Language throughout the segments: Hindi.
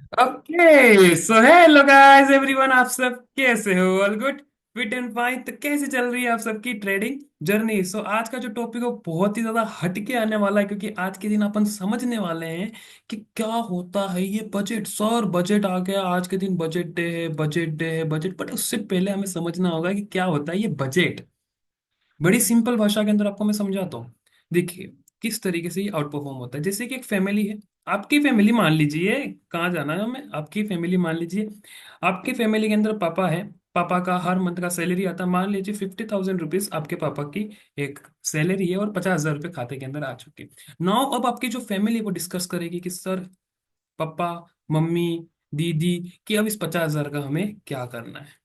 Okay so hello guys everyone, आप सब कैसे हो? All good, fit and fine. तो कैसी चल रही है आप सबकी ट्रेडिंग जर्नी? सो आज का जो टॉपिक है वो बहुत ही ज्यादा हटके आने वाला है, क्योंकि आज के दिन अपन समझने वाले हैं कि क्या होता है ये बजट। सर बजट आ गया, आज के दिन बजट डे है, बजट डे है, बजट। बट उससे पहले हमें समझना होगा कि क्या होता है ये बजट। बड़ी सिंपल भाषा के अंदर आपको मैं समझाता हूँ। देखिए किस तरीके से ये आउट परफॉर्म होता है। जैसे कि एक फैमिली है, आपकी फैमिली मान लीजिए, कहाँ जाना है हमें, आपकी फैमिली मान लीजिए। आपकी फैमिली के अंदर पापा है, पापा का हर मंथ का सैलरी आता है, मान लीजिए 50,000 रुपीज आपके पापा की एक सैलरी है और 50,000 रुपये खाते के अंदर आ चुके। नाउ अब आपकी जो फैमिली है वो डिस्कस करेगी कि सर, पापा, मम्मी, दीदी, कि अब इस 50,000 का हमें क्या करना है।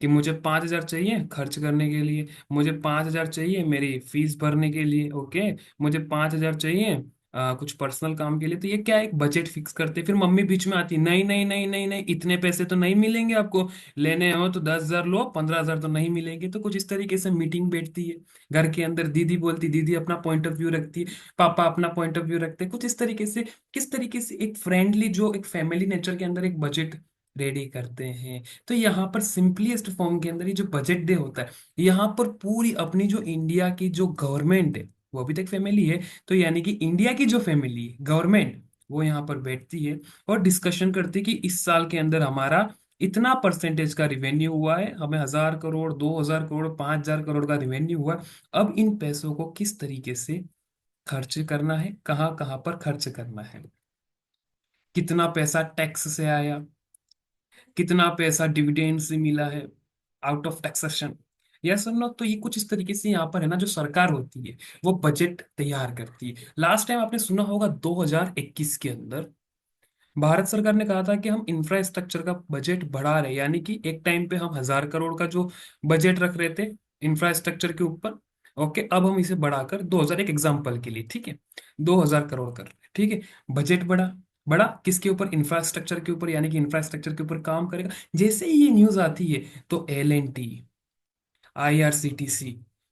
कि मुझे 5,000 चाहिए खर्च करने के लिए, मुझे 5,000 चाहिए मेरी फीस भरने के लिए, ओके, मुझे 5,000 चाहिए कुछ पर्सनल काम के लिए। तो ये क्या है, एक बजट फिक्स करते। फिर मम्मी बीच में आती, नहीं नहीं नहीं नहीं नहीं, इतने पैसे तो नहीं मिलेंगे आपको, लेने हो तो 10,000 लो, 15,000 तो नहीं मिलेंगे। तो कुछ इस तरीके से मीटिंग बैठती है घर के अंदर। दीदी बोलती, दीदी अपना पॉइंट ऑफ व्यू रखती है, पापा अपना पॉइंट ऑफ व्यू रखते हैं। कुछ इस तरीके से, किस तरीके से एक फ्रेंडली, जो एक फैमिली नेचर के अंदर एक बजट रेडी करते हैं। तो यहाँ पर सिंपलीस्ट फॉर्म के अंदर ये जो बजट डे होता है, यहाँ पर पूरी अपनी जो इंडिया की जो गवर्नमेंट है वो अभी तक फैमिली है, तो यानी कि इंडिया की जो फैमिली है, गवर्नमेंट, वो यहाँ पर बैठती है और डिस्कशन करती है कि इस साल के अंदर हमारा इतना परसेंटेज का रिवेन्यू हुआ है, हमें 1,000 करोड़, 2,000 करोड़, 5,000 करोड़ का रिवेन्यू हुआ है। अब इन पैसों को किस तरीके से खर्च करना है, कहाँ कहाँ पर खर्च करना है, कितना पैसा टैक्स से आया, कितना पैसा डिविडेंड से मिला है, आउट ऑफ टैक्सेशन, यस और नो। तो ये कुछ इस तरीके से यहाँ पर है ना, जो सरकार होती है वो बजट तैयार करती है। लास्ट टाइम आपने सुना होगा 2021 के अंदर भारत सरकार ने कहा था कि हम इंफ्रास्ट्रक्चर का बजट बढ़ा रहे हैं, यानी कि एक टाइम पे हम 1,000 करोड़ का जो बजट रख रहे थे इंफ्रास्ट्रक्चर के ऊपर, ओके, अब हम इसे बढ़ाकर 2,000, एक एग्जांपल के लिए, ठीक है, 2,000 करोड़ कर रहे हैं, ठीक है। बजट बढ़ा, बढ़ा किसके ऊपर? इंफ्रास्ट्रक्चर के ऊपर, यानी कि इंफ्रास्ट्रक्चर के ऊपर काम करेगा। जैसे ही ये न्यूज आती है तो L&T, IRCTC,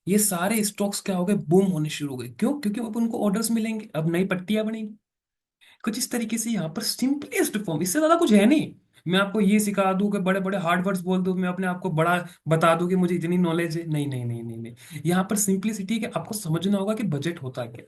ये सारे स्टॉक्स क्या हो गए, बूम होने शुरू हो गए। क्यों? क्योंकि अब उनको ऑर्डर्स मिलेंगे, अब नई पट्टियां बनेंगी। कुछ इस तरीके से यहाँ पर सिंपलेस्ट फॉर्म, इससे ज्यादा कुछ है नहीं। मैं आपको ये सिखा दूं कि बड़े बड़े हार्ड वर्ड्स बोल दूं, मैं अपने आप को बड़ा बता दूं कि मुझे इतनी नॉलेज है, नहीं नहीं नहीं नहीं नहीं। यहाँ पर सिंपलिसिटी के आपको समझना होगा कि बजट होता क्या।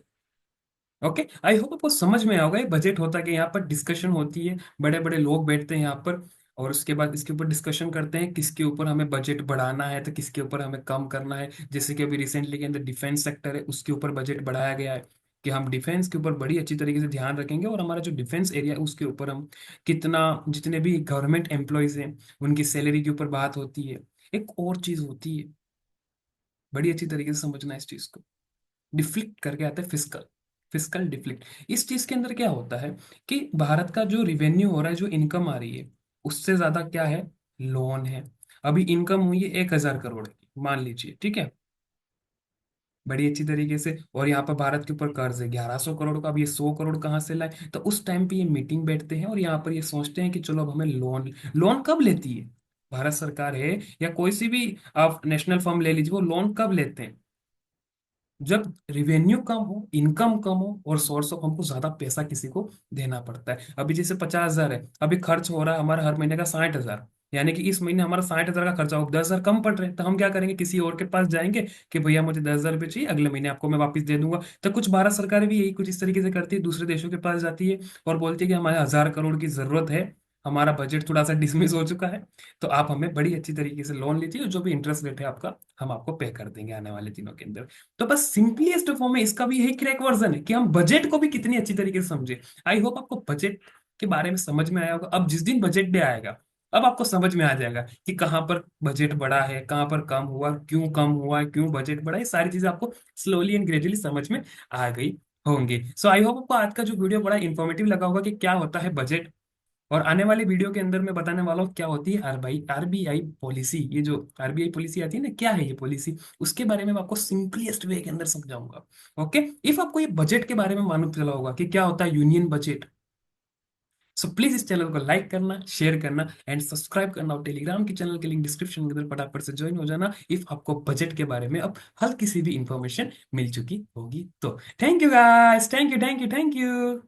ओके, आई होप आपको समझ में आओगे बजट होता क्या। यहाँ पर डिस्कशन होती है, बड़े बड़े लोग बैठते हैं यहाँ पर, और उसके बाद इसके ऊपर डिस्कशन करते हैं किसके ऊपर हमें बजट बढ़ाना है तो किसके ऊपर हमें कम करना है। जैसे कि अभी रिसेंटली के अंदर डिफेंस सेक्टर है, उसके ऊपर बजट बढ़ाया गया है कि हम डिफेंस के ऊपर बड़ी अच्छी तरीके से ध्यान रखेंगे, और हमारा जो डिफेंस एरिया है उसके ऊपर हम कितना, जितने भी गवर्नमेंट एम्प्लॉयज हैं उनकी सैलरी के ऊपर बात होती है। एक और चीज होती है, बड़ी अच्छी तरीके से समझना है इस चीज को, डिफ्लिक्ट करके आता है फिस्कल, फिस्कल डिफ्लिक्ट। इस चीज के अंदर क्या होता है कि भारत का जो रिवेन्यू हो रहा है, जो इनकम आ रही है, उससे ज्यादा क्या है, लोन है। अभी इनकम हुई है 1,000 करोड़ की मान लीजिए, ठीक है, बड़ी अच्छी तरीके से, और यहाँ पर भारत के ऊपर कर्ज है 1,100 करोड़ का। अब ये 100 करोड़ कहाँ से लाए? तो उस टाइम पे ये मीटिंग बैठते हैं और यहाँ पर ये सोचते हैं कि चलो अब हमें लोन, लोन कब लेती है भारत सरकार है, या कोई सी भी आप नेशनल फर्म ले लीजिए, वो लोन कब लेते हैं? जब रिवेन्यू कम हो, इनकम कम हो, और सोर्स ऑफ हमको ज्यादा पैसा किसी को देना पड़ता है। अभी जैसे 50,000 है, अभी खर्च हो रहा है हमारा हर महीने का 60,000, यानी कि इस महीने हमारा 60,000 का खर्चा हो, 10,000 कम पड़ रहे हैं, तो हम क्या करेंगे, किसी और के पास जाएंगे कि भैया मुझे 10,000 रुपये चाहिए, अगले महीने आपको मैं वापस दे दूंगा। तो कुछ भारत सरकार भी यही कुछ इस तरीके से करती है, दूसरे देशों के पास जाती है और बोलती है कि हमारे 1,000 करोड़ की जरूरत है, हमारा बजट थोड़ा सा डिसमिस हो चुका है, तो आप हमें बड़ी अच्छी तरीके से लोन लीजिए, और जो भी इंटरेस्ट रेट है आपका हम आपको पे कर देंगे आने वाले दिनों के अंदर। तो बस सिंपलीस्ट फॉर्म में इसका भी यही क्रैक वर्जन है कि हम बजट को भी कितनी अच्छी तरीके से समझे। आई होप आपको बजट के बारे में समझ में आया होगा। अब जिस दिन बजट डे आएगा, अब आपको समझ में आ जाएगा कि कहाँ पर बजट बढ़ा है, कहाँ पर कम हुआ, क्यों कम हुआ, क्यों बजट बढ़ा, ये सारी चीजें आपको स्लोली एंड ग्रेजुअली समझ में आ गई होंगी। सो आई होप आपको आज का जो वीडियो बड़ा इंफॉर्मेटिव लगा होगा कि क्या होता है बजट। और आने वाले वीडियो के अंदर मैं बताने वाला हूँ क्या होती है आरबीआई पॉलिसी। ये जो आरबीआई पॉलिसी आती है ना, क्या है ये पॉलिसी, उसके बारे में मैं आपको सिंपलेस्ट वे के अंदर समझाऊंगा। ओके, इफ आपको ये बजट के बारे में मालूम चला होगा कि क्या होता है यूनियन बजट, सो प्लीज इस चैनल को लाइक करना, शेयर करना एंड सब्सक्राइब करना, और टेलीग्राम की चैनल के लिंक डिस्क्रिप्शन के अंदर फटाफट से ज्वाइन हो जाना इफ आपको बजट के बारे में अब हल्की सी भी इंफॉर्मेशन मिल चुकी होगी तो। Thank you guys, thank you thank you thank you.